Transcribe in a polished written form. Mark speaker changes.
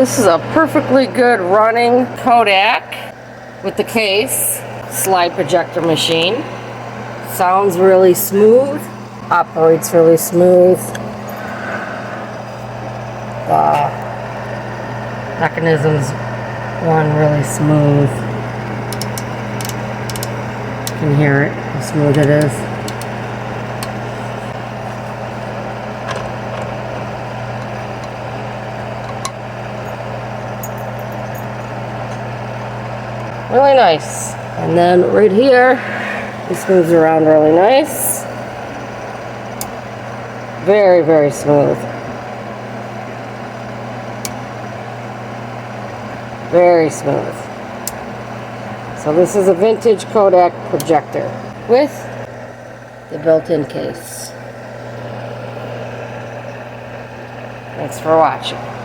Speaker 1: This is a perfectly good running Kodak with the case slide projector machine. Sounds really smooth, operates really smooth. The mechanisms run really smooth. You can hear it, how smooth it is. Really nice. And then right here, this moves around really nice. Very, very smooth. Very smooth. So this is a vintage Kodak projector with the built-in case. Thanks for watching.